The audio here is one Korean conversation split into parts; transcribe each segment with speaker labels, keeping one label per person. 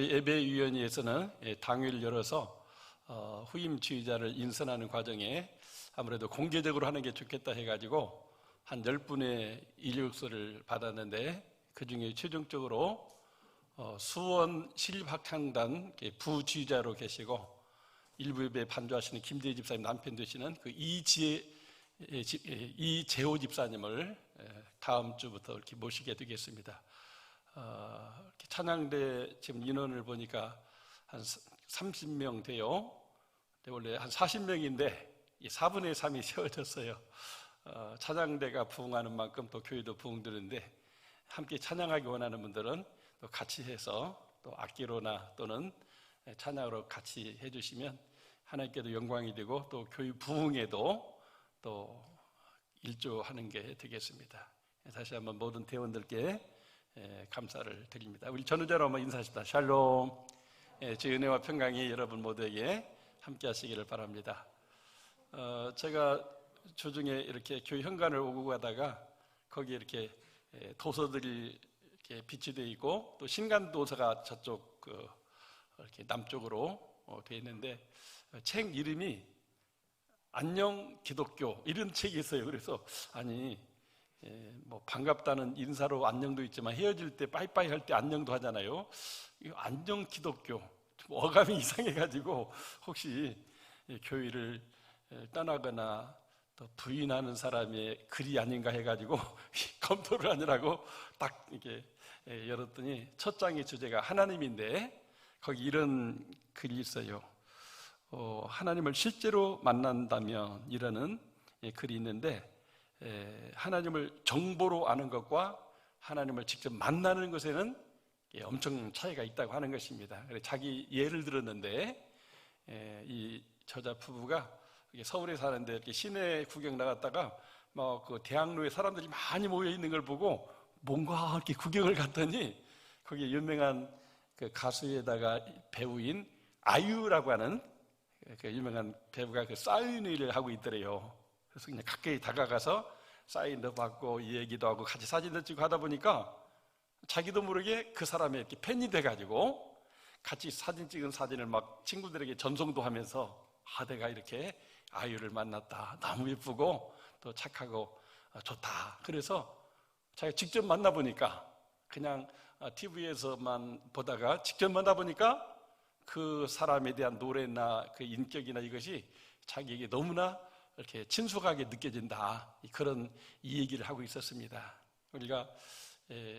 Speaker 1: 예배위원회에서는 당회를 열어서 후임 지휘자를 인선하는 과정에 아무래도 공개적으로 하는 게 좋겠다 해가지고 한 10분의 이력서를 받았는데, 그 중에 최종적으로 수원 신립학창단 부지휘자로 계시고 일부 예배 반주하시는 김재희 집사님 남편 되시는 그 이재호 집사님을 다음 주부터 이렇게 모시게 되겠습니다. 찬양대 지금 인원을 보니까 한 30명 돼요. 원래 한 40명인데 4분의 3이 세워졌어요. 찬양대가 부흥하는 만큼 또 교회도 부흥되는데, 함께 찬양하기 원하는 분들은 또 같이 해서 또 악기로나 또는 찬양으로 같이 해주시면 하나님께도 영광이 되고 또 교회 부흥에도 또 일조하는 게 되겠습니다. 다시 한번 모든 대원들께 감사를 드립니다. 우리 전우자로 한번 인사하십시다. 샬롬. 제 은혜와 평강이 여러분 모두에게 함께 하시기를 바랍니다. 제가 주중에 이렇게 교회 현관을 오고 가다가 거기에 이렇게 도서들이 이렇게 비치되어 있고 또 신간 도서가 저쪽 이렇게 남쪽으로 되어 있는데, 책 이름이 안녕 기독교 이런 책이 있어요. 그래서 뭐 반갑다는 인사로 안녕도 있지만 헤어질 때 빠이빠이 할 때 안녕도 하잖아요. 이 안녕 기독교 어감이 이상해가지고 혹시 교회를 떠나거나 또 부인하는 사람의 글이 아닌가 해가지고 검토를 하느라고 딱 이렇게 열었더니 첫 장의 주제가 하나님인데, 거기 이런 글이 있어요. 하나님을 실제로 만난다면 이라는 글이 있는데, 하나님을 정보로 아는 것과 하나님을 직접 만나는 것에는 엄청 차이가 있다고 하는 것입니다. 그래서 자기 예를 들었는데, 이 저자 부부가 서울에 사는데 이렇게 시내 구경 나갔다가 그 대학로에 사람들이 많이 모여 있는 걸 보고 뭔가 이렇게 구경을 갔더니 거기에 유명한 그 가수에다가 배우인 아유라고 하는 그 유명한 배우가 그 사인회를 하고 있더래요. 그래서 그냥 가까이 다가가서 사인도 받고 얘기도 하고 같이 사진도 찍고 하다 보니까 자기도 모르게 그 사람의 이렇게 팬이 돼가지고 같이 사진 찍은 사진을 막 친구들에게 전송도 하면서 내가 이렇게 아유를 만났다. 너무 예쁘고 또 착하고 좋다. 그래서 자기가 직접 만나보니까 그냥 TV에서만 보다가 직접 만나보니까 그 사람에 대한 노래나 그 인격이나 이것이 자기에게 너무나 이렇게 친숙하게 느껴진다. 그런 이 얘기를 하고 있었습니다. 우리가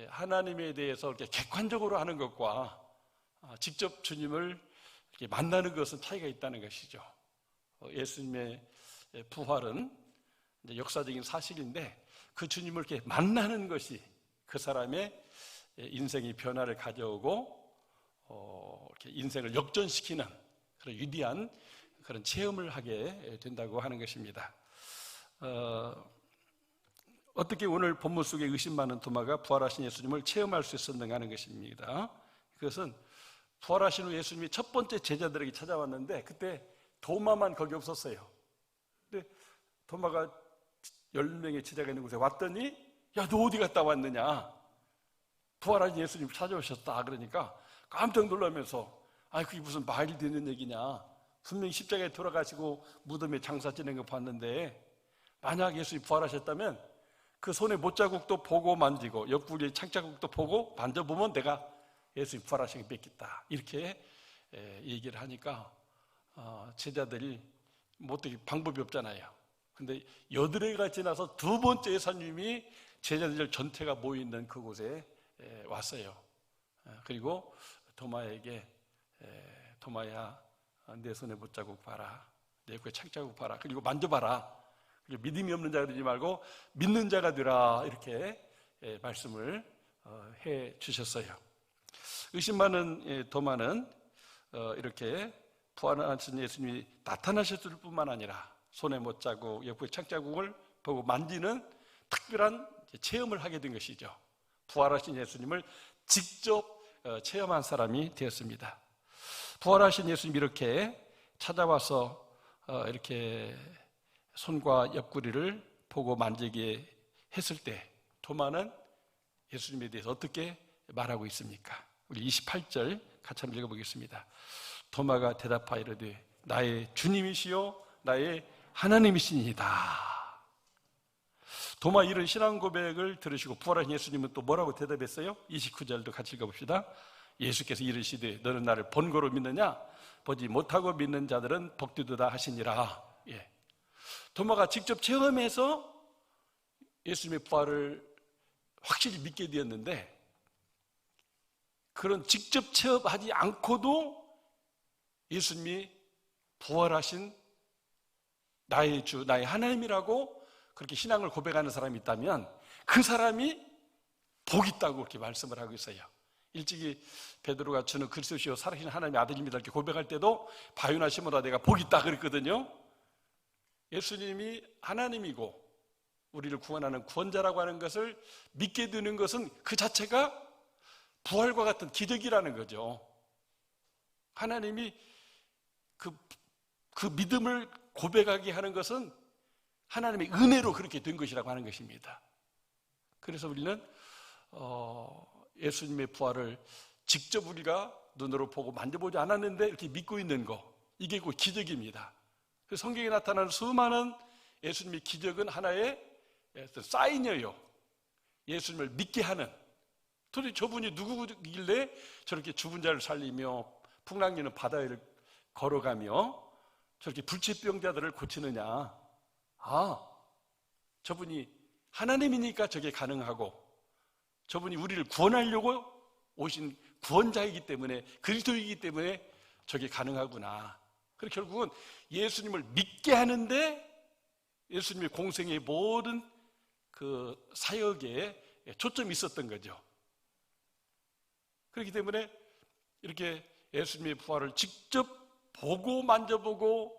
Speaker 1: 하나님에 대해서 이렇게 객관적으로 하는 것과 직접 주님을 이렇게 만나는 것은 차이가 있다는 것이죠. 예수님의 부활은 역사적인 사실인데, 그 주님을 이렇게 만나는 것이 그 사람의 인생의 변화를 가져오고 이렇게 인생을 역전시키는 그런 위대한 그런 체험을 하게 된다고 하는 것입니다. 어떻게 오늘 본문 속에 의심 많은 도마가 부활하신 예수님을 체험할 수 있었는가 하는 것입니다. 그것은 부활하신 후 예수님이 첫 번째 제자들에게 찾아왔는데 그때 도마만 거기 없었어요. 근데 도마가 10명의 제자가 있는 곳에 왔더니 야, 너 어디 갔다 왔느냐? 부활하신 예수님 찾아오셨다. 그러니까 깜짝 놀라면서 그게 무슨 말이 되는 얘기냐? 분명히 십자가에 돌아가시고 무덤에 장사 지낸 거 봤는데, 만약 예수님이 부활하셨다면 그 손에 못자국도 보고 만지고 옆구리에 창자국도 보고 만져보면 내가 예수님 부활하신 거 뵙겠다. 이렇게 얘기를 하니까 제자들이 뭐 어떻게 방법이 없잖아요. 근데 8회가 지나서 두 번째 예수님이 제자들 전체가 모여있는 그곳에 왔어요. 그리고 도마에게 도마야, 내 손에 못자국 봐라, 내 옆구리에 창자국 봐라, 그리고 만져봐라. 그리고 믿음이 없는 자가 되지 말고 믿는 자가 되라. 이렇게 말씀을 해 주셨어요. 의심 많은 도마는 이렇게 부활하신 예수님이 나타나셨을 뿐만 아니라 손에 못자국, 옆구리 창자국을 보고 만지는 특별한 체험을 하게 된 것이죠. 부활하신 예수님을 직접 체험한 사람이 되었습니다. 부활하신 예수님이 이렇게 찾아와서 이렇게 손과 옆구리를 보고 만지게 했을 때 도마는 예수님에 대해서 어떻게 말하고 있습니까? 우리 28절 같이 한번 읽어보겠습니다. 도마가 대답하여 이르되 나의 주님이시요 나의 하나님이시니이다. 도마 이런 신앙 고백을 들으시고 부활하신 예수님은 또 뭐라고 대답했어요? 29절도 같이 읽어봅시다. 예수께서 이르시되 너는 나를 본고로 믿느냐? 보지 못하고 믿는 자들은 복되도다 하시니라. 예. 도마가 직접 체험해서 예수님의 부활을 확실히 믿게 되었는데, 그런 직접 체험하지 않고도 예수님이 부활하신 나의 주, 나의 하나님이라고 그렇게 신앙을 고백하는 사람이 있다면 그 사람이 복 있다고 그렇게 말씀을 하고 있어요. 일찍이 베드로가 주는 그리스도시요 살아계신 하나님의 아들입니다 이렇게 고백할 때도 바요나 시모나 내가 복 있다 그랬거든요. 예수님이 하나님이고 우리를 구원하는 구원자라고 하는 것을 믿게 되는 것은 그 자체가 부활과 같은 기적이라는 거죠. 하나님이 그 믿음을 고백하게 하는 것은 하나님의 은혜로 그렇게 된 것이라고 하는 것입니다. 그래서 우리는 예수님의 부활을 직접 우리가 눈으로 보고 만져보지 않았는데 이렇게 믿고 있는 거, 이게 곧 기적입니다. 성경에 나타나는 수많은 예수님의 기적은 하나의 사인이에요. 예수님을 믿게 하는. 도대체 저분이 누구길래 저렇게 죽은 자를 살리며 풍랑이는 바다를 걸어가며 저렇게 불치병자들을 고치느냐. 저분이 하나님이니까 저게 가능하고, 저분이 우리를 구원하려고 오신 구원자이기 때문에, 그리스도이기 때문에 저게 가능하구나. 그리고 결국은 예수님을 믿게 하는데 예수님의 공생의 모든 그 사역에 초점이 있었던 거죠. 그렇기 때문에 이렇게 예수님의 부활을 직접 보고 만져보고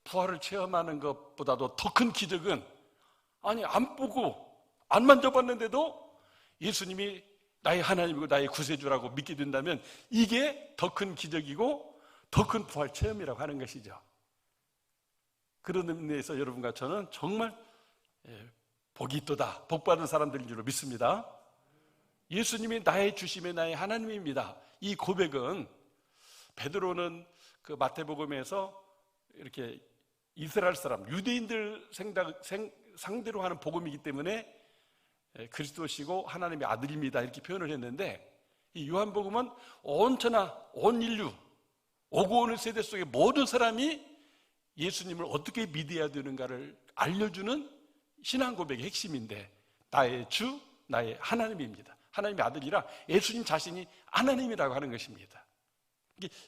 Speaker 1: 부활을 체험하는 것보다도 더 큰 기적은, 아니 안 보고 안 만져봤는데도 예수님이 나의 하나님이고 나의 구세주라고 믿게 된다면 이게 더 큰 기적이고 더 큰 부활 체험이라고 하는 것이죠. 그런 의미에서 여러분과 저는 정말 복이 있도다, 복받은 사람들인 줄로 믿습니다. 예수님이 나의 주심의 나의 하나님입니다. 이 고백은 베드로는 그 마태복음에서 이렇게 이스라엘 사람, 유대인들 상대로 하는 복음이기 때문에 그리스도시고 하나님의 아들입니다 이렇게 표현을 했는데, 이 요한복음은 온 천하, 온 인류, 오고 오는 세대 속의 모든 사람이 예수님을 어떻게 믿어야 되는가를 알려주는 신앙 고백의 핵심인데, 나의 주, 나의 하나님입니다. 하나님의 아들이라 예수님 자신이 하나님이라고 하는 것입니다.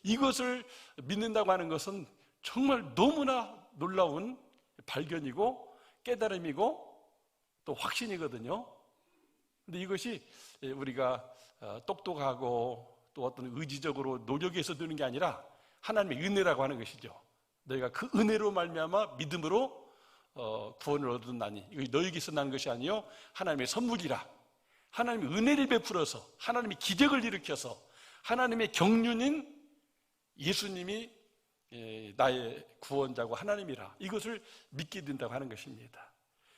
Speaker 1: 이것을 믿는다고 하는 것은 정말 너무나 놀라운 발견이고 깨달음이고 또 확신이거든요. 근데 이것이 우리가 똑똑하고 또 어떤 의지적으로 노력해서 되는 게 아니라 하나님의 은혜라고 하는 것이죠. 너희가 그 은혜로 말미암아 믿음으로 구원을 얻었나니 이거 너희에게서 난 것이 아니요 하나님의 선물이라. 하나님의 은혜를 베풀어서, 하나님의 기적을 일으켜서, 하나님의 경륜인 예수님이 나의 구원자고 하나님이라, 이것을 믿게 된다고 하는 것입니다.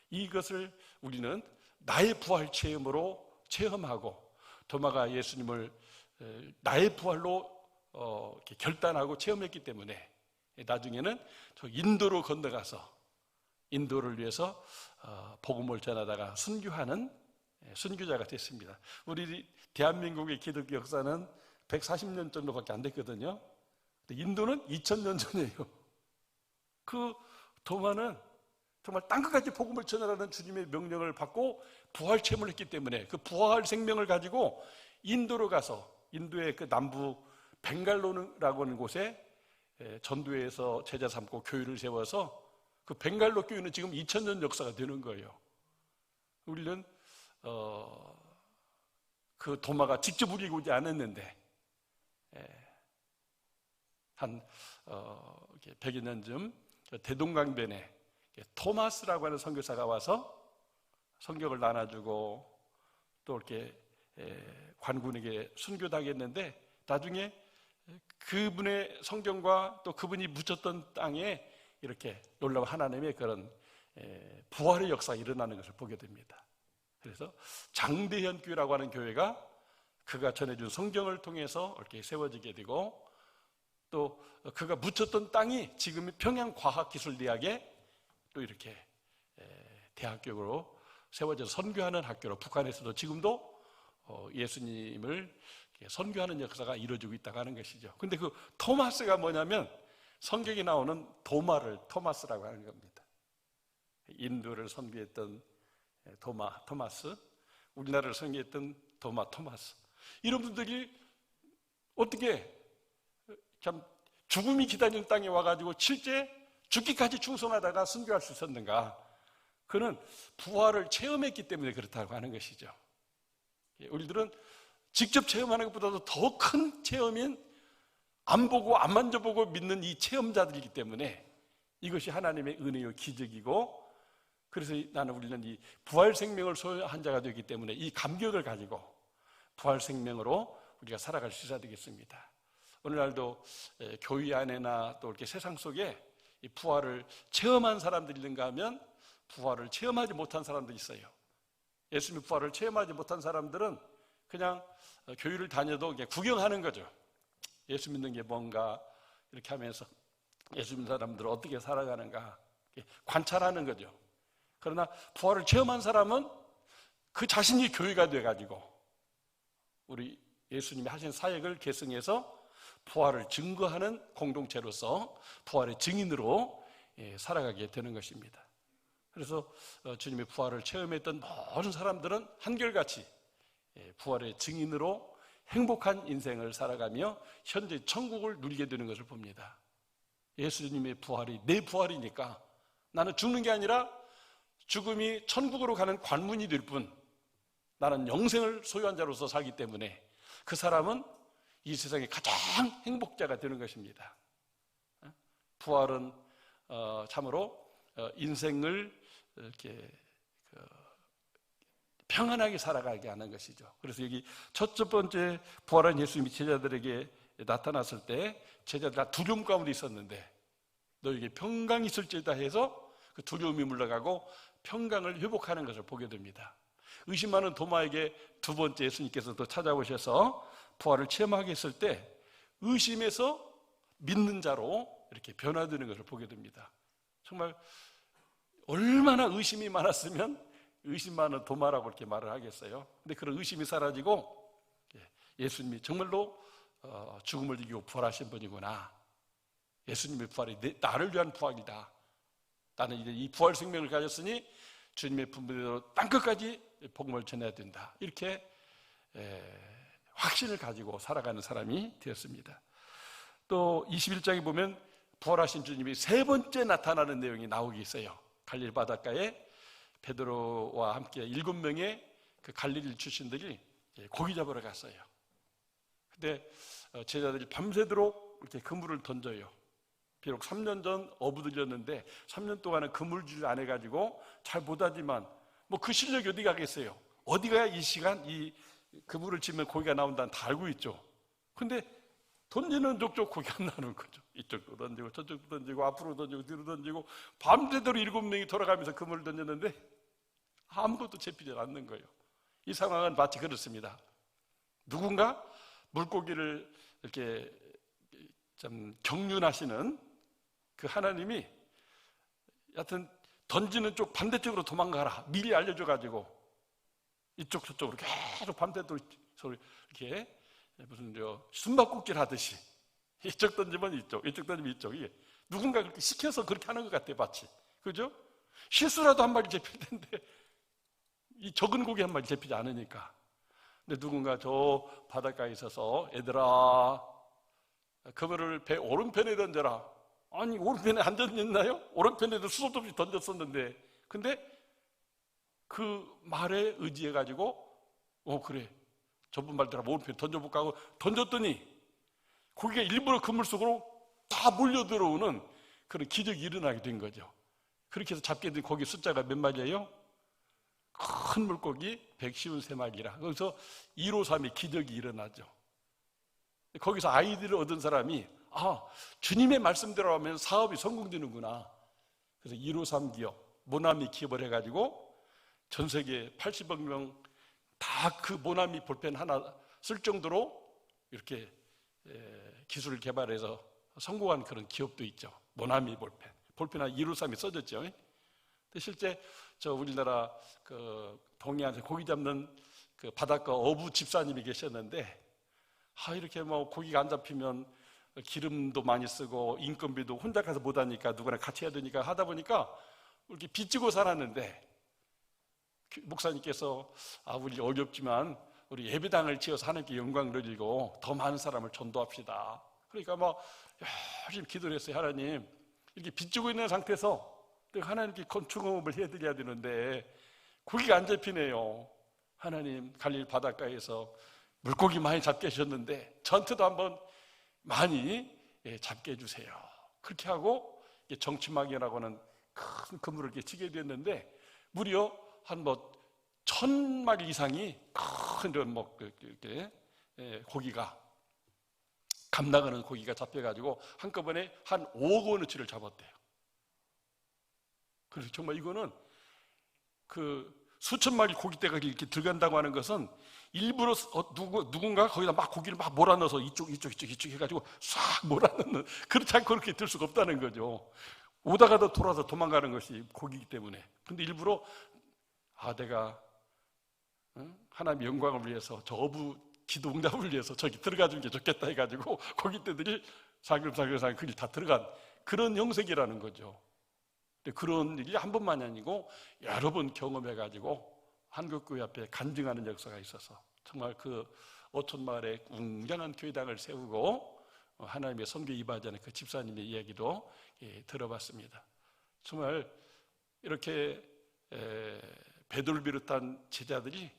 Speaker 1: 이것을 우리는 나의 부활 체험으로 체험하고, 도마가 예수님을 나의 부활로 이렇게 결단하고 체험했기 때문에 나중에는 저 인도로 건너가서 인도를 위해서 복음을 전하다가 순교하는 순교자가 됐습니다. 우리 대한민국의 기독교 역사는 140년 정도밖에 안 됐거든요. 인도는 2000년 전이에요. 그 도마는 정말 땅끝까지 복음을 전하라는 주님의 명령을 받고 부활 체험을 했기 때문에 그 부활 생명을 가지고 인도로 가서, 인도의 그 남부 벵갈로라고 하는 곳에 전도회에서 제자 삼고 교회를 세워서 그 벵갈로 교회는 지금 2000년 역사가 되는 거예요. 우리는 그 도마가 직접 우리에게 오지 않았는데 한 100여 년쯤 대동강변에 토마스라고 하는 선교사가 와서 성경을 나눠주고 또 이렇게 관군에게 순교당했는데, 나중에 그분의 성경과 또 그분이 묻혔던 땅에 이렇게 놀라운 하나님의 그런 부활의 역사가 일어나는 것을 보게 됩니다. 그래서 장대현 교회라고 하는 교회가 그가 전해준 성경을 통해서 이렇게 세워지게 되고, 또 그가 묻혔던 땅이 지금 평양과학기술대학에 또 이렇게 대학교로 세워져서 선교하는 학교로, 북한에서도 지금도 예수님을 선교하는 역사가 이루어지고 있다고 하는 것이죠. 근데 그 토마스가 뭐냐면 성경에 나오는 도마를 토마스라고 하는 겁니다. 인도를 선교했던 토마스, 우리나라를 선교했던 토마스. 이런 분들이 어떻게 참 죽음이 기다리는 땅에 와가지고 실제 죽기까지 충성하다가 선교할 수 있었는가? 그는 부활을 체험했기 때문에 그렇다고 하는 것이죠. 우리들은 직접 체험하는 것보다도 더 큰 체험인 안 보고 안 만져보고 믿는 이 체험자들이기 때문에 이것이 하나님의 은혜요 기적이고, 그래서 우리는 이 부활 생명을 소유한 자가 되기 때문에 이 감격을 가지고 부활 생명으로 우리가 살아갈 수 있어야 되겠습니다. 오늘날도 교회 안에나 또 이렇게 세상 속에 이 부활을 체험한 사람들이 있는가 하면 부활을 체험하지 못한 사람들이 있어요. 예수님의 부활을 체험하지 못한 사람들은 그냥 교회를 다녀도 그냥 구경하는 거죠. 예수 믿는 게 뭔가 이렇게 하면서 예수 믿는 사람들은 어떻게 살아가는가 관찰하는 거죠. 그러나 부활을 체험한 사람은 그 자신이 교회가 돼가지고 우리 예수님이 하신 사역을 계승해서 부활을 증거하는 공동체로서 부활의 증인으로 살아가게 되는 것입니다. 그래서 주님의 부활을 체험했던 모든 사람들은 한결같이 부활의 증인으로 행복한 인생을 살아가며 현재 천국을 누리게 되는 것을 봅니다. 예수님의 부활이 내 부활이니까 나는 죽는 게 아니라 죽음이 천국으로 가는 관문이 될 뿐, 나는 영생을 소유한 자로서 살기 때문에 그 사람은 이 세상의 가장 행복자가 되는 것입니다. 부활은 참으로 인생을 이렇게 평안하게 살아가게 하는 것이죠. 그래서 여기 첫 번째 부활한 예수님이 제자들에게 나타났을 때 제자들 다 두려움 가운데 있었는데 너에게 평강이 있을지다 해서 그 두려움이 물러가고 평강을 회복하는 것을 보게 됩니다. 의심하는 도마에게 두 번째 예수님께서 또 찾아오셔서 부활을 체험하게 했을 때 의심에서 믿는 자로 이렇게 변화되는 것을 보게 됩니다. 정말 얼마나 의심이 많았으면 의심 많은 도마라고 이렇게 말을 하겠어요. 근데 그런 의심이 사라지고 예수님이 정말로 죽음을 이기고 부활하신 분이구나. 예수님의 부활이 나를 위한 부활이다. 나는 이제 이 부활 생명을 가졌으니 주님의 분부대로 땅끝까지 복음을 전해야 된다. 이렇게 확신을 가지고 살아가는 사람이 되었습니다. 또 21장에 보면 부활하신 주님이 세 번째 나타나는 내용이 나오고 있어요. 갈릴리 바닷가에 베드로와 함께 7명의 그 갈릴리 출신들이 고기 잡으러 갔어요. 근데 제자들이 밤새도록 이렇게 그물을 던져요. 비록 3년 전 어부들이었는데 3년 동안은 그물질 안 해가지고 잘 못하지만 뭐 그 실력이 어디 가겠어요. 어디 가야 이 시간 이 그물을 치면 고기가 나온다는 다 알고 있죠. 근데 던지는 족족 고기가 안 나오는 거죠. 이쪽도 던지고 저쪽도 던지고 앞으로 던지고 뒤로 던지고 밤새도록 7명이 돌아가면서 그물을 던졌는데 아무것도 잡히지 않는 거예요. 이 상황은 마치 그렇습니다. 누군가 물고기를 이렇게 좀 경륜하시는 그 하나님이 여하튼 던지는 쪽 반대쪽으로 도망가라 미리 알려줘가지고 이쪽 저쪽으로 계속 밤새도록 이렇게 무슨 숨바꼭질 하듯이 이쪽 던지면 이쪽, 이쪽 던지면 이쪽, 이게 누군가 그렇게 시켜서 그렇게 하는 것 같아요, 마치. 그죠? 실수라도 한 마리 잡힐 텐데 이 적은 고기 한 마리 잡히지 않으니까. 근데 누군가 저 바닷가에 있어서 얘들아 그물을 배 오른편에 던져라. 아니 오른편에 안 던졌나요? 오른편에도 수도 없이 던졌었는데 근데 그 말에 의지해가지고 그래 저분 말대로 오른편에 던져볼까 하고 던졌더니 고기가 일부러 그물 속으로 다 몰려들어오는 그런 기적이 일어나게 된 거죠. 그렇게 해서 잡게 된 고기 숫자가 몇 마리예요? 큰 물고기 153마리라. 거기서 153의 기적이 일어나죠. 거기서 아이디를 얻은 사람이 주님의 말씀대로 하면 사업이 성공되는구나. 그래서 153 기업, 모나미 기업을 해가지고 전 세계 80억 명 다 그 모나미 볼펜 하나 쓸 정도로 이렇게 기술을 개발해서 성공한 그런 기업도 있죠. 모나미 볼펜. 볼펜 한 213이 써졌죠. 근데 실제 우리나라 그 동해안에서 고기 잡는 그 바닷가 어부 집사님이 계셨는데, 이렇게 뭐 고기가 안 잡히면 기름도 많이 쓰고 인건비도 혼자 가서 못 하니까 누구나 같이 해야 되니까 하다 보니까 이렇게 빚지고 살았는데, 목사님께서 우리 어렵지만 우리 예배당을 지어서 하나님께 영광을 돌리고 더 많은 사람을 전도합시다. 그러니까 막 열심히 기도를 했어요. 하나님, 이렇게 빚지고 있는 상태에서 하나님께 건축업을 해드려야 되는데 고기가 안 잡히네요. 하나님, 갈릴 바닷가에서 물고기 많이 잡게 하셨는데 저한테도 한번 많이 잡게 해주세요. 그렇게 하고 정치막이라고 하는 큰 그물을 이렇게 치게 됐는데, 무려 한 1000마리 이상이 큰 고기가, 감 나가는 고기가 잡혀가지고 한꺼번에 한 5억 원어치를 잡았대요. 그래서 정말 이거는 수천 마리 고깃대가 이렇게 들어간다고 하는 것은 일부러 누군가 거기다 막 고기를 막 몰아넣어서 이쪽 해가지고 싹 몰아넣는, 그렇지 않고 그렇게 들 수가 없다는 거죠. 오다가도 돌아서 도망가는 것이 고기이기 때문에. 근데 일부러 내가 하나님의 영광을 위해서, 저 어부 기도 응답을 위해서 저기 들어가 주는 게 좋겠다 해가지고 고깃대들이 사글사글 그리 다 들어간 그런 형색이라는 거죠. 근데 그런 일이 한 번만이 아니고 여러 번 경험해가지고 한국교회 앞에 간증하는 역사가 있어서 정말 그 어촌마을에 웅장한 교회당을 세우고 하나님의 선교 이바지하는 그 집사님의 이야기도 들어봤습니다. 정말 이렇게 베드로를 비롯한 제자들이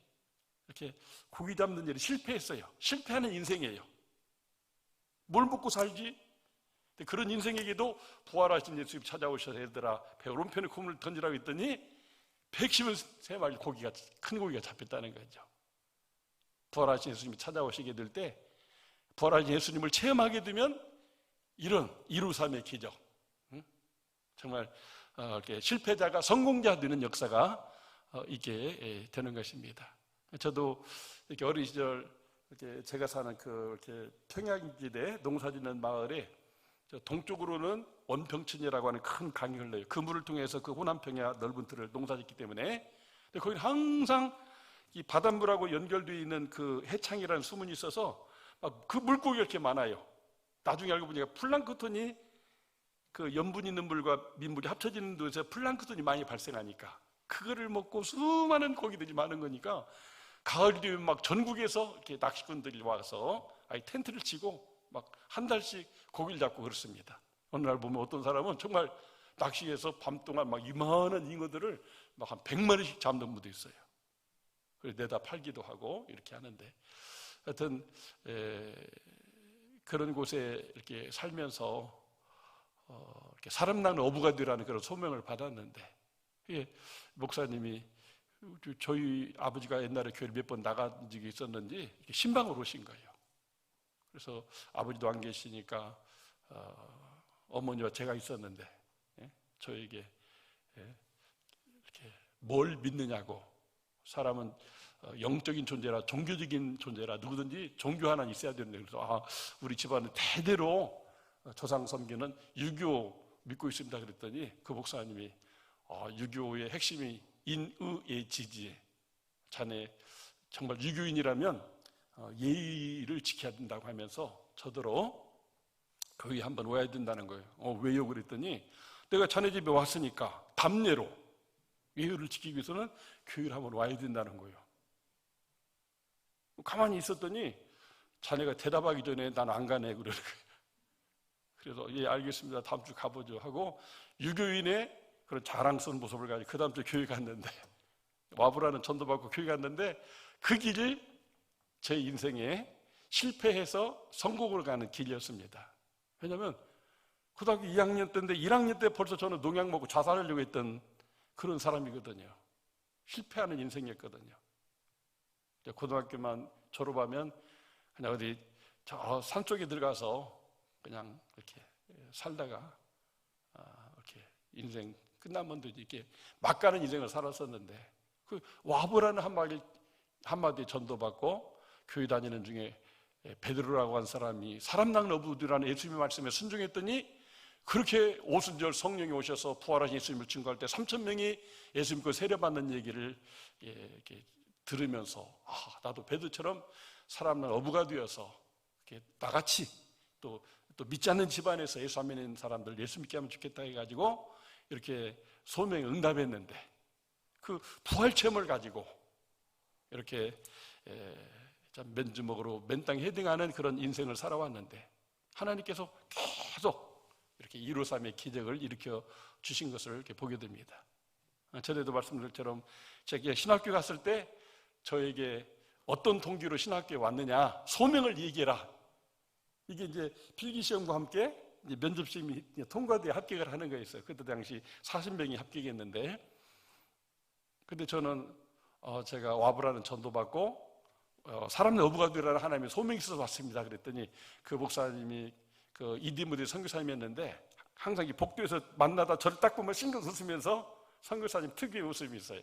Speaker 1: 이렇게 고기 잡는 일에 실패했어요. 실패하는 인생이에요. 뭘 먹고 살지? 그런 인생에게도 부활하신 예수님이 찾아오셔서 얘들아 배 오른편에 콩을 던지라고 했더니 113마리 큰 고기가 잡혔다는 거죠. 부활하신 예수님이 찾아오시게 될 때, 부활하신 예수님을 체험하게 되면 이런 이루삼의 기적, 정말 이렇게 실패자가 성공자 되는 역사가 있게 되는 것입니다. 저도 이렇게 어린 시절 이렇게 제가 사는 이렇게 평양지대 농사짓는 마을에 동쪽으로는 원평천이라고 하는 큰 강이 흘러요. 그 물을 통해서 그 호남평야 넓은 틀을 농사짓기 때문에, 근데 거기는 항상 이 바닷물하고 연결되어 있는 그 해창이라는 수문이 있어서 막 그 물고기가 이렇게 많아요. 나중에 알고 보니까 플랑크톤이 그 염분 있는 물과 민물이 합쳐지는 데서 플랑크톤이 많이 발생하니까 그거를 먹고 수많은 고기들이 많은 거니까 가을이 되면 막 전국에서 이렇게 낚시꾼들이 와서 텐트를 치고 막 한 달씩 고기를 잡고 그렇습니다. 어느 날 보면 어떤 사람은 정말 낚시해서 밤 동안 막 이만한 잉어들을 막 한 100마리씩 잡는 분도 있어요. 그래서 내다 팔기도 하고 이렇게 하는데, 하여튼 그런 곳에 이렇게 살면서 이렇게 사람 낳는 어부가 되라는 그런 소명을 받았는데, 목사님이 저희 아버지가 옛날에 교회를 몇 번 나간 적이 있었는지 신방으로 오신 거예요. 그래서 아버지도 안 계시니까 어머니와 제가 있었는데 저에게 이렇게 뭘 믿느냐고, 사람은 영적인 존재라 종교적인 존재라 누구든지 종교 하나 있어야 되는데, 그래서 우리 집안은 대대로 조상 섬기는 유교 믿고 있습니다 그랬더니 그 목사님이 유교의 핵심이 인의의 지지, 자네 정말 유교인이라면 예의를 지켜야 된다고 하면서 저더러 거기 한번 와야 된다는 거예요. 왜요? 그랬더니 내가 자네 집에 왔으니까 답례로 예의를 지키기 위해서는 교회를 한번 와야 된다는 거예요. 가만히 있었더니 자네가 대답하기 전에 난 안 가네 그러는 거예요. 그래서 예 알겠습니다, 다음 주 가보죠 하고 유교인의 그런 자랑스러운 모습을 가지고 그 다음 주 교회 갔는데, 와보라는 전도받고 교회 갔는데 그 길이 제 인생에 실패해서 성공으로 가는 길이었습니다. 왜냐하면 고등학교 2학년 때인데 1학년 때 벌써 저는 농약 먹고 자살하려고 했던 그런 사람이거든요. 실패하는 인생이었거든요. 고등학교만 졸업하면 그냥 어디 저 산속에 들어가서 그냥 이렇게 살다가 이렇게 인생 끝나면 되지, 이렇게 막 가는 인생을 살았었는데 그 와보라는 한마디 전도받고 교회 다니는 중에 베드로라고 한 사람이 사람 낳는 어부들이라는 예수님의 말씀에 순종했더니 그렇게 오순절 성령이 오셔서 부활하신 예수님을 증거할 때 3,000명이 예수 믿고 세례받는 얘기를 이렇게 들으면서 나도 베드로처럼 사람 낳는 어부가 되어서 이렇게 나같이 또 믿지 않는 집안에서 예수 안 믿는 사람들 예수 믿게 하면 좋겠다 해가지고 이렇게 소명에 응답했는데 그 부활 체험을 가지고 이렇게 맨주먹으로 맨땅에 헤딩하는 그런 인생을 살아왔는데 하나님께서 계속 이렇게 153의 기적을 일으켜 주신 것을 이렇게 보게 됩니다. 전에도 말씀드린 것처럼 제가 신학교 갔을 때 저에게 어떤 동기로 신학교에 왔느냐 소명을 얘기해라. 이게 이제 필기시험과 함께 이제 면접시험이 통과돼야 합격을 하는 거였어요. 그때 당시 40명이 합격했는데 근데 저는 제가 와보라는 전도받고 사람 어부가 되라는 하나님의 소명이 있어서 왔습니다. 그랬더니 그 목사님이 그 이디무디 선교사님이었는데 항상 이 복도에서 만나다 저를 딱 보면 싱긋 웃으면서 선교사님 특유의 웃음이 있어요.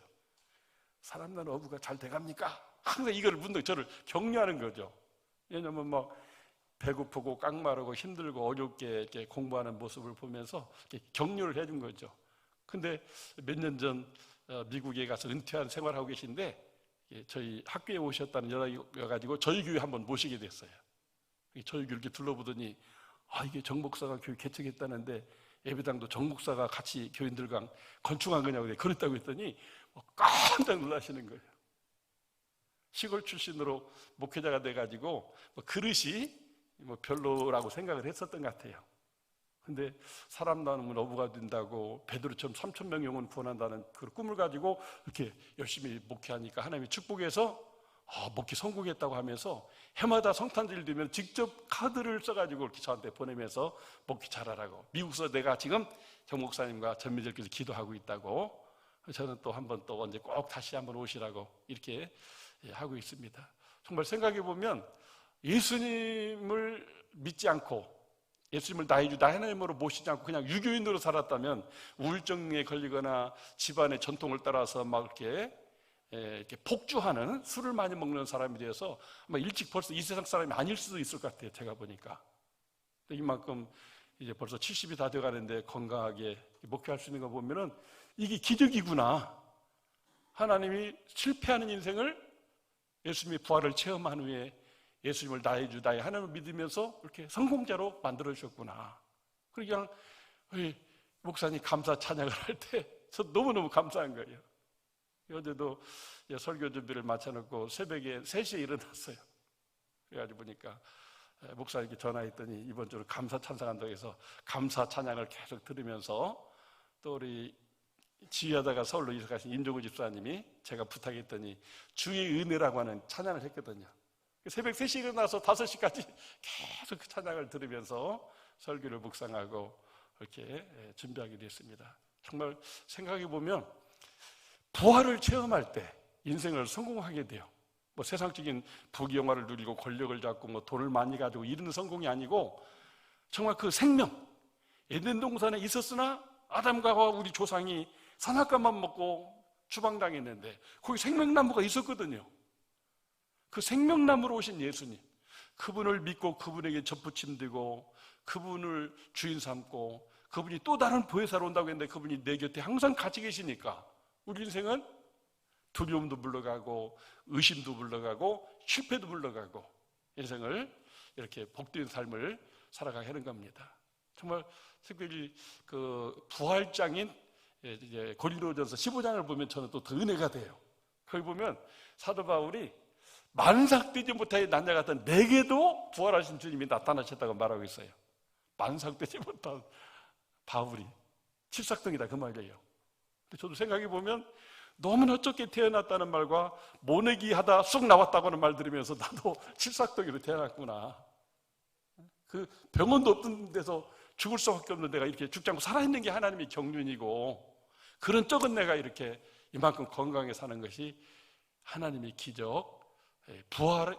Speaker 1: 사람 낳는 어부가 잘 돼갑니까? 항상 이걸 묻는 저를 격려하는 거죠. 왜냐면 뭐 배고프고 깡마르고 힘들고 어렵게 이렇게 공부하는 모습을 보면서 이렇게 격려를 해준 거죠. 근데 몇 년 전 미국에 가서 은퇴한 생활하고 계신데 저희 학교에 오셨다는 연락이 와가지고 저희 교회 한번 모시게 됐어요. 저희 교회 이렇게 둘러보더니 이게 정 목사가 교회 개척했다는데 예배당도 정 목사가 같이 교인들과 건축한 거냐고 그랬다고 했더니 깜짝 놀라시는 거예요. 시골 출신으로 목회자가 돼가지고 그릇이 별로라고 생각을 했었던 것 같아요. 근데 사람 낳으면 어부가 된다고 베드로처럼 3,000명 영혼 구원한다는 그 꿈을 가지고 이렇게 열심히 목회하니까 하나님이 축복해서 목회 성공했다고 하면서 해마다 성탄절 되면 직접 카드를 써가지고 이렇게 저한테 보내면서 목회 잘하라고 미국에서 내가 지금 정 목사님과 전미절끼리 기도하고 있다고 저는 또 한번 또 언제 꼭 다시 한번 오시라고 이렇게 하고 있습니다. 정말 생각해 보면 예수님을 믿지 않고 예수님을 나의 주 나의 하나님으로 모시지 않고 그냥 유교인으로 살았다면 우울증에 걸리거나 집안의 전통을 따라서 막 이렇게 폭주하는 술을 많이 먹는 사람이 되어서 아마 일찍 벌써 이 세상 사람이 아닐 수도 있을 것 같아요. 제가 보니까 이만큼 이제 벌써 70이 다 돼가는데 건강하게 목회할 수 있는 거 보면은 이게 기적이구나. 하나님이 실패하는 인생을 예수님이 부활을 체험한 후에 예수님을 나의 주 나의 하나님을 믿으면서 이렇게 성공자로 만들어 주셨구나. 그냥 목사님 감사 찬양을 할 때 저 너무너무 감사한 거예요. 어제도 설교 준비를 마쳐놓고 새벽에 3시에 일어났어요. 그래가지고 보니까 목사님께 전화했더니 이번 주로 감사 찬양한다고 해서 감사 찬양을 계속 들으면서 또 우리 지휘하다가 서울로 이사 가신 임종우 집사님이 제가 부탁했더니 주의 은혜라고 하는 찬양을 했거든요. 새벽 3시에 일어나서 5시까지 계속 그 찬양을 들으면서 설교를 묵상하고 이렇게 준비하게 됐습니다. 정말 생각해 보면 부활을 체험할 때 인생을 성공하게 돼요. 뭐 세상적인 부귀영화를 누리고 권력을 잡고 뭐 돈을 많이 가지고 이런 성공이 아니고 정말 그 생명 에덴 동산에 있었으나 아담과 우리 조상이 선악과만 먹고 추방당했는데 거기 생명나무가 있었거든요. 그 생명나무로 오신 예수님, 그분을 믿고 그분에게 접붙임 되고 그분을 주인 삼고 그분이 또 다른 보혜사로 온다고 했는데 그분이 내 곁에 항상 같이 계시니까 우리 인생은 두려움도 물러가고 의심도 물러가고 실패도 물러가고 인생을 이렇게 복된 삶을 살아가게 하는 겁니다. 정말 특별히 그 부활장인 고린도전서 15장을 보면 저는 또 더 은혜가 돼요. 거기 보면 사도 바울이 만삭되지 못하게 난자 같은 내게도 부활하신 주님이 나타나셨다고 말하고 있어요. 만삭되지 못한 바울이 칠삭등이다 그 말이에요. 근데 저도 생각해 보면 너무나 어떻게 태어났다는 말과 모내기하다 쑥 나왔다고 하는 말 들으면서 나도 칠삭등이로 태어났구나. 그 병원도 없는 데서 죽을 수밖에 없는 내가 이렇게 죽지 않고 살아있는 게 하나님의 경륜이고 그런 적은 내가 이렇게 이만큼 건강하게 사는 것이 하나님의 기적, 부활을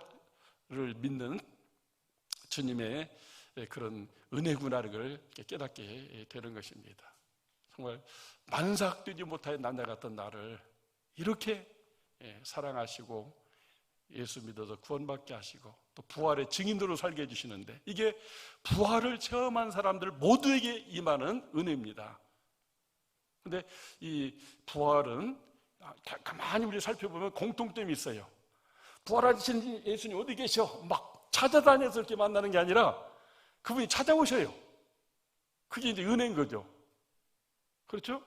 Speaker 1: 믿는 주님의 그런 은혜구나를 깨닫게 되는 것입니다. 정말 만삭되지 못할 남자 같은 나를 이렇게 사랑하시고 예수 믿어서 구원받게 하시고 또 부활의 증인으로 살게 해주시는데, 이게 부활을 체험한 사람들 모두에게 임하는 은혜입니다. 근데 이 부활은 가만히 우리 살펴보면 공통점이 있어요. 부활하신 예수님 어디 계셔? 막 찾아다녀서 이렇게 만나는 게 아니라 그분이 찾아오셔요. 그게 이제 은혜인 거죠. 그렇죠?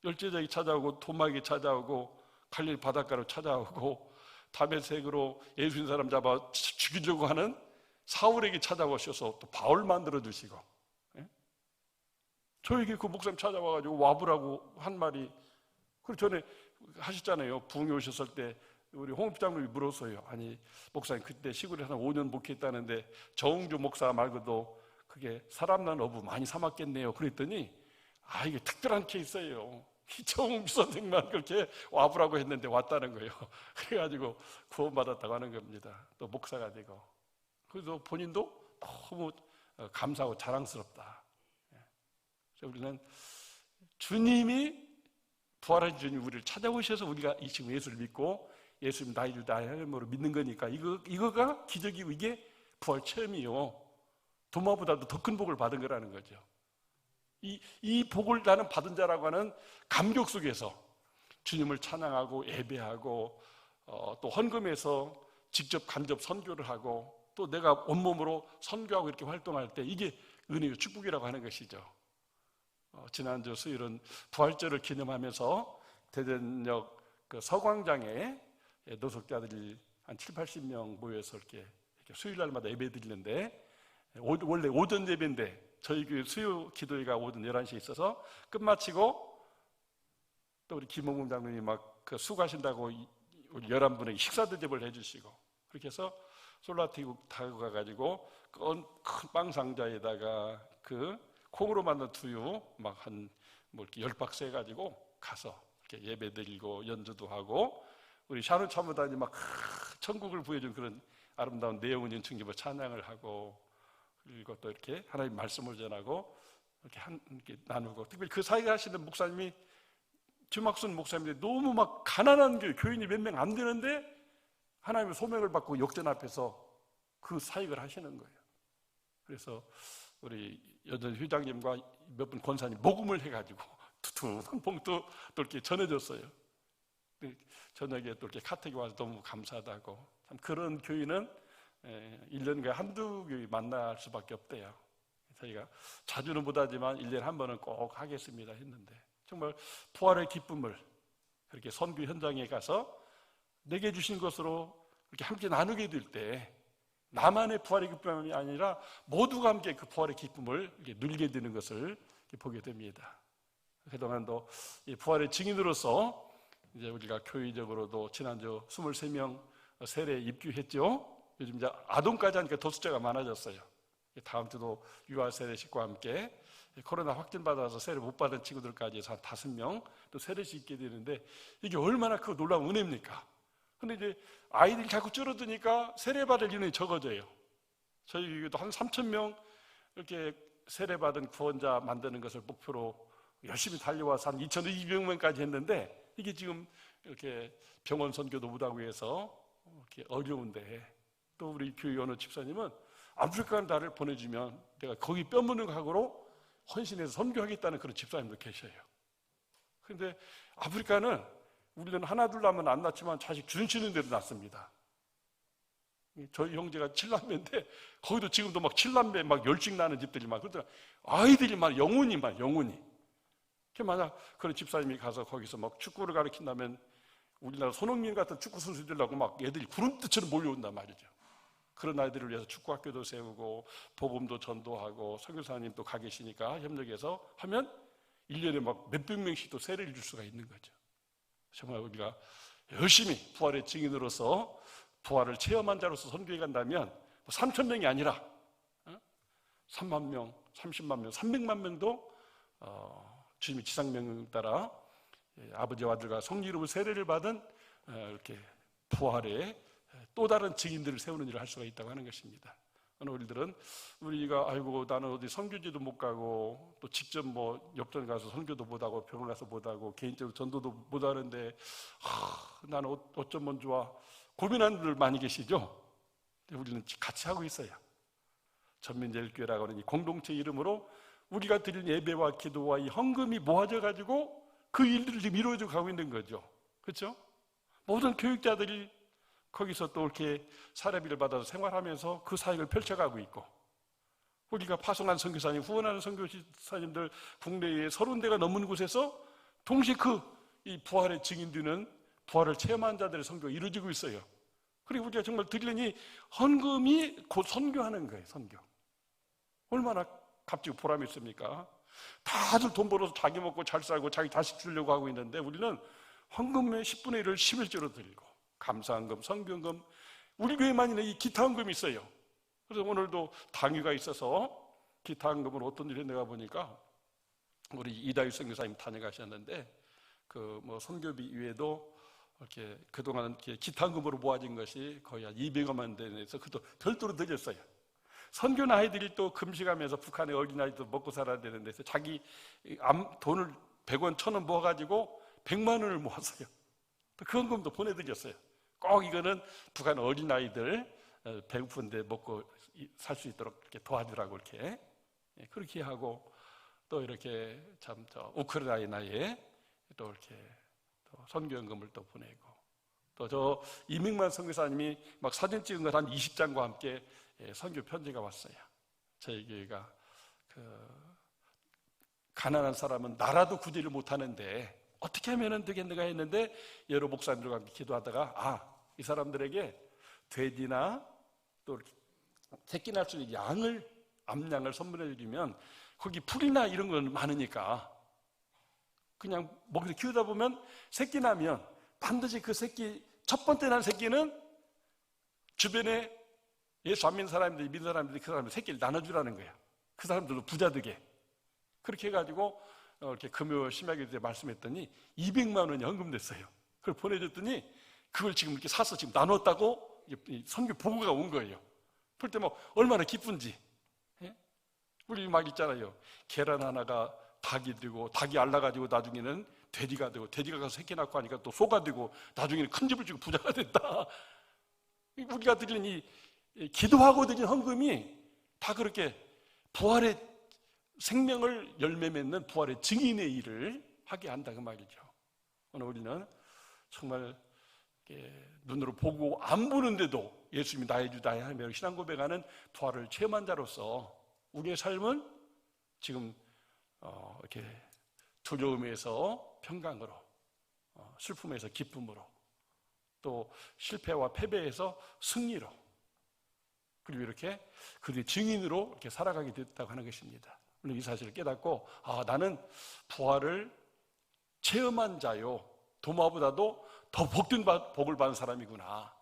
Speaker 1: 열제자에게 찾아오고 도마에게 찾아오고 갈릴리 바닷가로 찾아오고 다메섹으로 예수님 사람 잡아 죽이려고 하는 사울에게 찾아오셔서 또 바울 만들어 주시고, 예? 저에게 그 목사님 찾아와가지고 와보라고 한 말이, 그리고 전에 하셨잖아요. 부흥에 오셨을 때 우리 홍업장님이 물었어요. 아니 목사님 그때 시골에 한 5년 목회했다는데 정웅주 목사 말고도 그게 사람 난 어부 많이 삼았겠네요. 그랬더니 이게 특별한 케이스예요. 정웅주 선생님만 그렇게 와보라고 했는데 왔다는 거예요. 그래가지고 구원받았다고 하는 겁니다. 또 목사가 되고. 그래서 본인도 너무 감사하고 자랑스럽다. 그래서 우리는 주님이, 부활하신 주님 우리를 찾아오셔서 우리가 이 지금 예수를 믿고 예수님 나이를 나의 하나님으로 믿는 거니까 이거가 기적이고 이게 부활 체험이요. 도마보다도 더 큰 복을 받은 거라는 거죠. 이 복을 나는 받은 자라고 하는 감격 속에서 주님을 찬양하고 예배하고 또 헌금해서 직접 간접 선교를 하고 또 내가 온몸으로 선교하고 이렇게 활동할 때 이게 은혜의 축복이라고 하는 것이죠. 지난주 수요일은 부활절을 기념하면서 대전역 그 서광장에 노숙자들이 한 7, 80명 모여서 이렇게 수요일 날마다 예배 드리는데, 원래 오전 예배인데 저희 교회 수요 기도회가 오전 11시에 있어서 끝마치고 또 우리 김홍문 장로님이 막 그 수고하신다고 우리 11분에게 식사 대접을 해주시고, 그렇게 해서 솔라티국 타고 가가지고 큰 빵 상자에다가 그 콩으로 만든 두유 막 한 뭐 이렇게 10박스 해가지고 가서 이렇게 예배 드리고 연주도 하고, 우리 샤론 참모단이 막 천국을 부여준 그런 아름다운 내용은 연충기부 찬양을 하고, 그리고 또 이렇게 하나님 말씀을 전하고 이렇게 나누고, 특별히 그 사역을 하시는 목사님이 주막순 목사님인데 너무 막 가난한 교인이 몇 명 안 되는데 하나님의 소명을 받고 역전 앞에서 그 사역을 하시는 거예요. 그래서 우리 여전 회장님과 몇 분 권사님 모금을 해가지고 두툼한 봉투 또 이렇게 전해줬어요. 저녁에 또 이렇게 카톡이 와서 너무 감사하다고. 참 그런 교인은 1년에 한두 교회 만날 수밖에 없대요. 저희가 자주는 못하지만 1년에 한 번은 꼭 하겠습니다 했는데, 정말 부활의 기쁨을 그렇게 선교 현장에 가서 내게 주신 것으로 이렇게 함께 나누게 될 때 나만의 부활의 기쁨이 아니라 모두가 함께 그 부활의 기쁨을 이렇게 누리게 되는 것을 보게 됩니다. 그동안도 이 부활의 증인으로서 이제 우리가 교회적으로도 지난주 23명 세례 입교했죠. 요즘 이제 아동까지 하니까 더 숫자가 많아졌어요. 다음 주도 유아 세례식과 함께 코로나 확진받아서 세례 못 받은 친구들까지 해서 한 5명 또 세례식 있게 되는데, 이게 얼마나 그 놀라운 은혜입니까? 근데 이제 아이들이 자꾸 줄어드니까 세례받을 인원이 적어져요. 저희 교회도 한 3,000명 이렇게 세례받은 구원자 만드는 것을 목표로 열심히 달려와서 한 2,200명까지 했는데, 이게 지금 이렇게 병원 선교도 못하고 해서 이렇게 어려운데, 또 우리 교회 어느 집사님은 아프리카 나라를 보내주면 내가 거기 뼈 묻는 각오로 헌신해서 선교하겠다는 그런 집사님도 계셔요. 그런데 아프리카는 우리는 하나 둘 낳으면 안 낳지만 자식 주시는 대로 낳습니다. 저희 형제가 7남매인데 거기도 지금도 막 7남매 막 10씩 낳는 집들이 막, 그러더라. 아이들이 막 영혼이. 만약 그런 집사님이 가서 거기서 막 축구를 가르친다면 우리나라 손흥민 같은 축구 선수들하고 막 애들이 구름뜨처럼 몰려온단 말이죠. 그런 아이들을 위해서 축구학교도 세우고 복음도 전도하고 선교사님도 가 계시니까 협력해서 하면 1년에 막 몇백 명씩도 세례를 줄 수가 있는 거죠. 정말 우리가 열심히 부활의 증인으로서 부활을 체험한 자로서 선교해 간다면 3,000명이 아니라 3만 명, 30만 명, 300만 명도 주님의 지상명령 따라 아버지와 아들과 성령으로 세례를 받은 이렇게 부활의 또 다른 증인들을 세우는 일을 할 수가 있다고 하는 것입니다. 어느 우리들은 우리가 아이고 나는 어디 선교지도 못 가고 또 직접 뭐 옆전 가서 선교도 못 하고 병원 가서 못 하고 개인적으로 전도도 못 하는데 나는 어쩌면 좋아. 고민하는 분들 많이 계시죠? 근데 우리는 같이 하고 있어요. 전민제일교회라고 하는 이 공동체 이름으로 우리가 드린 예배와 기도와 이 헌금이 모아져 가지고 그 일들을 지금 이루어져 가고 있는 거죠. 그렇죠? 모든 교육자들이 거기서 또 이렇게 사례비를 받아서 생활하면서 그 사역을 펼쳐가고 있고, 우리가 파송한 선교사님, 후원하는 선교사님들 국내에 30대가 넘는 곳에서 동시에 이 부활의 증인되는 부활을 체험한 자들의 선교가 이루어지고 있어요. 그리고 우리가 정말 드리는 이 헌금이 곧 선교하는 거예요. 선교. 얼마나 값지고 보람이 있습니까? 다들 돈 벌어서 자기 먹고 잘 살고 자기 자식 주려고 하고 있는데, 우리는 헌금의 10분의 1을 11조로 드리고, 감사헌금, 선교헌금, 우리 교회만이나 이 기타 헌금이 있어요. 그래서 오늘도 당위가 있어서 기타 헌금을 어떤 일에 내가 보니까 우리 이다윗 선교사님 다녀가셨는데, 선교비 이외에도 이렇게 그동안 이렇게 기타 헌금으로 모아진 것이 거의 한 200여만 대에서 그것도 별도로 드렸어요. 선교는 아이들이 또 금식하면서 북한의 어린아이도 먹고 살아야 되는데, 자기 돈을 100원, 1000원 모아가지고 100만 원을 모았어요. 그 헌금도 보내드렸어요. 꼭 이거는 북한 어린아이들 배고픈데 먹고 살 수 있도록 이렇게 도와주라고 이렇게 그렇게 하고, 또 이렇게 우크라이나에 또 이렇게 선교연금을 또 보내고, 또 저 이명만 선교사님이 막 사진 찍은 것 한 20장과 함께 선교 편지가 왔어요. 저희 교회가 가난한 사람은 나라도 구제를 못하는데 어떻게 하면 되겠는가 했는데, 여러 목사님들과 함께 기도하다가 이 사람들에게 돼지나 또 새끼 날 수 있는 암양을 선물해 주면 거기 풀이나 이런 건 많으니까 그냥 먹이서 키우다 보면 새끼 나면 반드시 그 새끼, 첫 번째 난 새끼는 주변에 예수 안 믿는 사람들이, 믿는 사람들이 그 사람들 새끼를 나눠주라는 거야. 그 사람들도 부자 되게. 그렇게 해가지고 이렇게 금요 심야기도 때 말씀했더니 200만 원이 헌금됐어요. 그걸 보내줬더니 그걸 지금 이렇게 사서 지금 나눴다고 선교 보고가 온 거예요. 그럴 때 얼마나 기쁜지. 예? 우리 막 있잖아요. 계란 하나가 닭이 되고, 닭이 알라가지고 나중에는 돼지가 되고, 돼지가 가서 새끼 낳고 하니까 또 소가 되고, 나중에는 큰 집을 주고 부자가 됐다. 우리가 드리는 이 기도하고 드리는 헌금이 다 그렇게 부활의 생명을 열매 맺는 부활의 증인의 일을 하게 한다 그 말이죠. 오늘 우리는 정말 눈으로 보고 안 보는데도 예수님이 나의 주 나의 하나님이라고 신앙 고백하는 부활을 체험한 자로서 우리의 삶은 지금 이렇게 두려움에서 평강으로, 슬픔에서 기쁨으로, 또 실패와 패배에서 승리로, 그리고 이렇게 그들의 증인으로 이렇게 살아가게 됐다고 하는 것입니다. 이 사실을 깨닫고 나는 부활을 체험한 자요, 도마보다도 더 복된 복을 받은 사람이구나.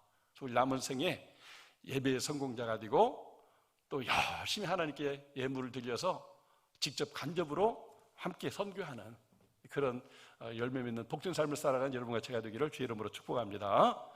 Speaker 1: 우리 남은 생에 예배의 성공자가 되고 또 열심히 하나님께 예물을 드려서 직접 간접으로 함께 선교하는 그런 열매 맺는 복된 삶을 살아가는 여러분과 제가 되기를 주의 이름으로 축복합니다.